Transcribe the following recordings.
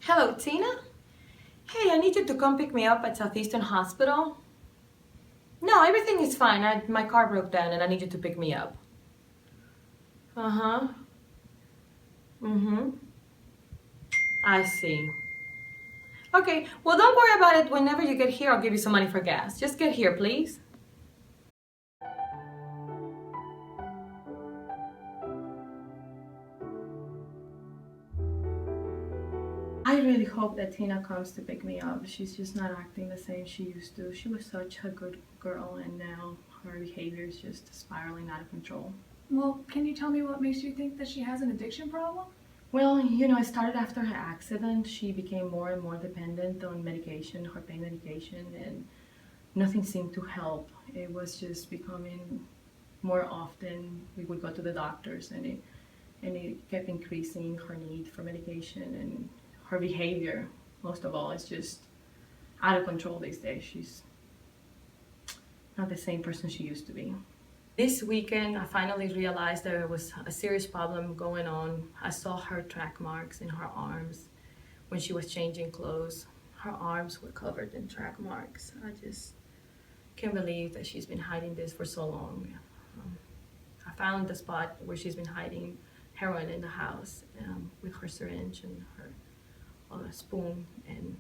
Hello, Tina? Hey, I need you to come pick me up at Southeastern Hospital. No, everything is fine. My car broke down and I need you to pick me up. Uh-huh. Mm-hmm. I see. Okay, well, don't worry about it. Whenever you get here, I'll give you some money for gas. Just get here, please. I really hope that Tina comes to pick me up. She's just not acting the same she used to. She was such a good girl, and now her behavior is just spiraling out of control. Well, can you tell me what makes you think that she has an addiction problem? Well, it started after her accident. She became more and more dependent on medication, her pain medication, and nothing seemed to help. It was just becoming more often. We would go to the doctors, and it kept increasing her need for medication, and her behavior, most of all, is just out of control these days. She's not the same person she used to be. This weekend, I finally realized there was a serious problem going on. I saw her track marks in her arms when she was changing clothes. Her arms were covered in track marks. I just can't believe that she's been hiding this for so long. I found the spot where she's been hiding heroin in the house with her syringe and her spoon, and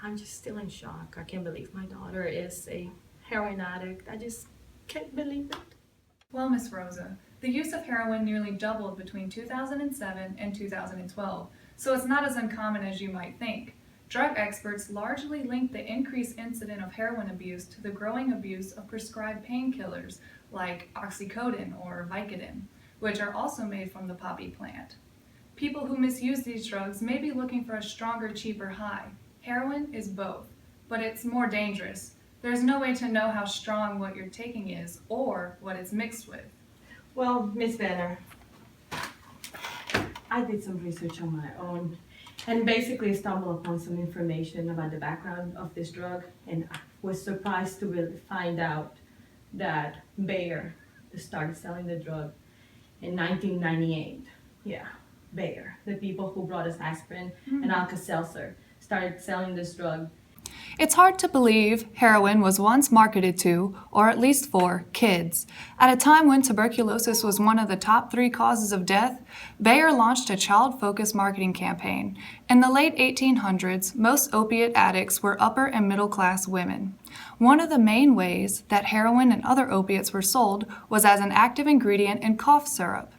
I'm just still in shock. I can't believe my daughter is a heroin addict. I just can't believe it. Well, Miss Rosa, the use of heroin nearly doubled between 2007 and 2012, so it's not as uncommon as you might think. Drug experts largely link the increased incident of heroin abuse to the growing abuse of prescribed painkillers like oxycodone or Vicodin, which are also made from the poppy plant. People who misuse these drugs may be looking for a stronger, cheaper high. Heroin is both, but it's more dangerous. There's no way to know how strong what you're taking is or what it's mixed with. Well, Miss Banner, I did some research on my own and basically stumbled upon some information about the background of this drug, and I was surprised to really find out that Bayer started selling the drug in 1998. Yeah, Bayer, the people who brought us aspirin and Alka-Seltzer, started selling this drug. It's hard to believe heroin was once marketed to, or at least for, kids. At a time when tuberculosis was one of the top 3 causes of death, Bayer launched a child-focused marketing campaign. In the late 1800s, most opiate addicts were upper and middle-class women. One of the main ways that heroin and other opiates were sold was as an active ingredient in cough syrup,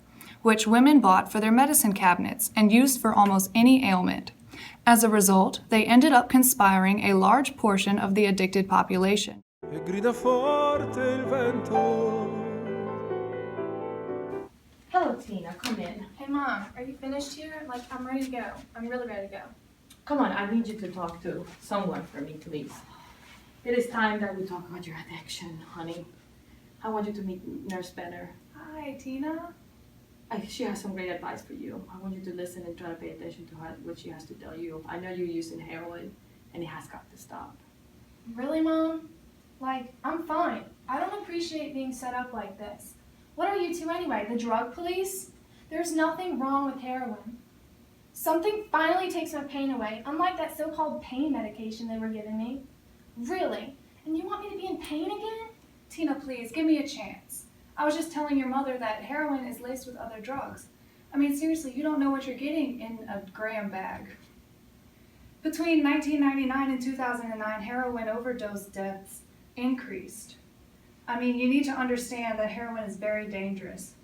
which women bought for their medicine cabinets and used for almost any ailment. As a result, they ended up conspiring a large portion of the addicted population. Hello, Tina, come in. Hey Mom, are you finished here? I'm ready to go. I'm really ready to go. Come on, I need you to talk to someone for me, please. It is time that we talk about your addiction, honey. I want you to meet Nurse Banner. Hi, Tina. She has some great advice for you. I want you to listen and try to pay attention to her, what she has to tell you. I know you're using heroin, and it has got to stop. Really, Mom? I'm fine. I don't appreciate being set up like this. What are you two anyway, the drug police? There's nothing wrong with heroin. Something finally takes my pain away, unlike that so-called pain medication they were giving me. Really? And you want me to be in pain again? Tina, please, give me a chance. I was just telling your mother that heroin is laced with other drugs. I mean, seriously, you don't know what you're getting in a gram bag. Between 1999 and 2009, heroin overdose deaths increased. I mean, you need to understand that heroin is very dangerous,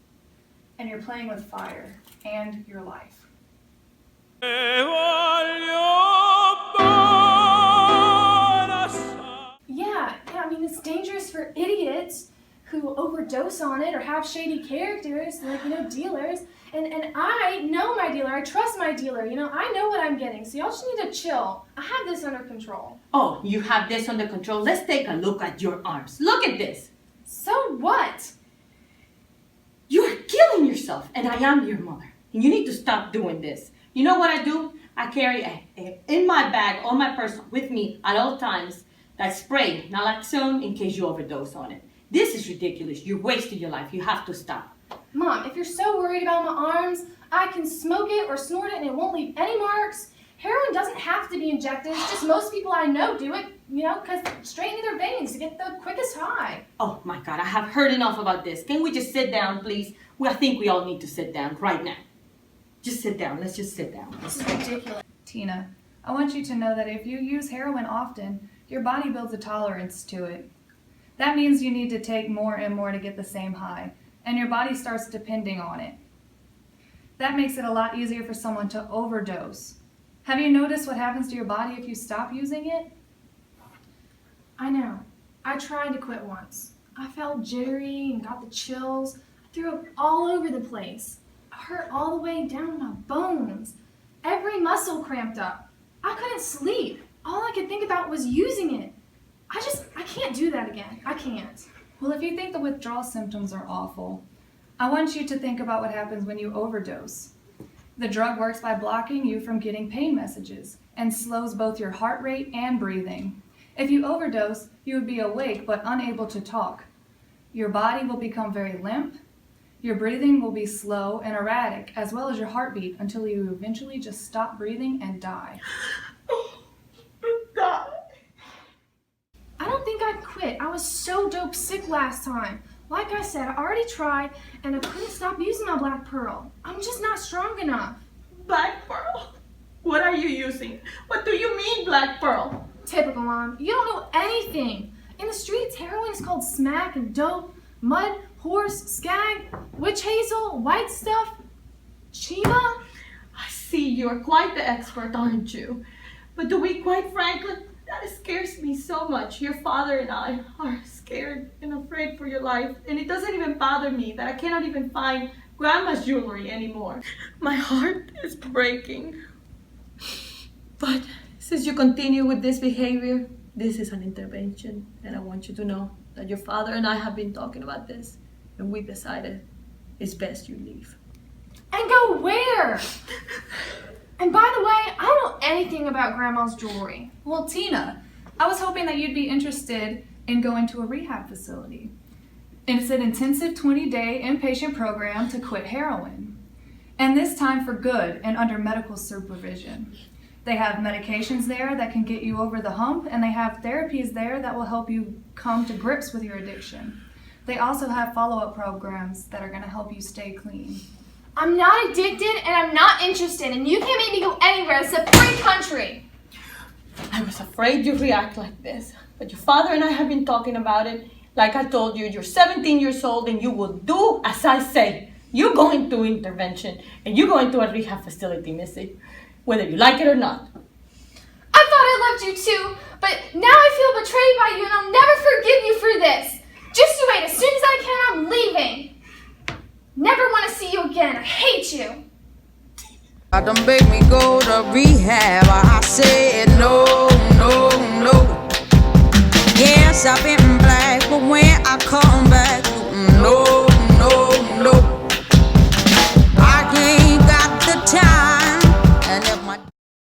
and you're playing with fire and your life. Yeah, I mean, it's dangerous for idiots who overdose on it or have shady characters, dealers. And I know my dealer. I trust my dealer. I know what I'm getting. So y'all just need to chill. I have this under control. Oh, you have this under control? Let's take a look at your arms. Look at this. So what? You are killing yourself, and I am your mother. And you need to stop doing this. You know what I do? I carry in my bag, on my purse, with me at all times, that spray, naloxone, in case you overdose on it. This is ridiculous. You're wasting your life. You have to stop. Mom, if you're so worried about my arms, I can smoke it or snort it and it won't leave any marks. Heroin doesn't have to be injected. It's just most people I know do it, because straightening their veins to get the quickest high. Oh my God, I have heard enough about this. Can we just sit down, please? I think we all need to sit down right now. Just sit down. Let's just sit down. This is ridiculous. Tina, I want you to know that if you use heroin often, your body builds a tolerance to it. That means you need to take more and more to get the same high, and your body starts depending on it. That makes it a lot easier for someone to overdose. Have you noticed what happens to your body if you stop using it? I know. I tried to quit once. I felt jittery and got the chills. I threw up all over the place. It hurt all the way down to my bones. Every muscle cramped up. I couldn't sleep. All I could think about was using it. I can't do that again. I can't. Well, if you think the withdrawal symptoms are awful, I want you to think about what happens when you overdose. The drug works by blocking you from getting pain messages and slows both your heart rate and breathing. If you overdose, you would be awake but unable to talk. Your body will become very limp. Your breathing will be slow and erratic, as well as your heartbeat, until you eventually just stop breathing and die. God. I don't think I'd quit. I was so dope sick last time. Like I said, I already tried, and I couldn't stop using my Black Pearl. I'm just not strong enough. Black Pearl? What are you using? What do you mean, Black Pearl? Typical, Mom. You don't know anything. In the streets, heroin is called smack and dope, mud, horse, skag, witch hazel, white stuff, Chiba. I see you're quite the expert, aren't you? But to be quite frank, that scares me so much. Your father and I are scared and afraid for your life. And it doesn't even bother me that I cannot even find Grandma's jewelry anymore. My heart is breaking. But since you continue with this behavior, this is an intervention. And I want you to know that your father and I have been talking about this. And we decided it's best you leave. And go where? And by the way, I don't know anything about Grandma's jewelry. Well, Tina, I was hoping that you'd be interested in going to a rehab facility. It's an intensive 20-day inpatient program to quit heroin. And this time for good and under medical supervision. They have medications there that can get you over the hump, and they have therapies there that will help you come to grips with your addiction. They also have follow-up programs that are going to help you stay clean. I'm not addicted and I'm not interested, and you can't make me go anywhere. It's a free country. I was afraid you'd react like this, but your father and I have been talking about it. Like I told you, you're 17 years old and you will do as I say. You go into intervention and you go into a rehab facility, Missy, whether you like it or not. I thought I loved you too, but now I feel betrayed by you and I'll never forgive you for this. Just you wait, as soon as I can, I'm leaving. Never want to see you again. I hate you. I done make me go to rehab. I said no, no, no. Yes, I've been black, but when I call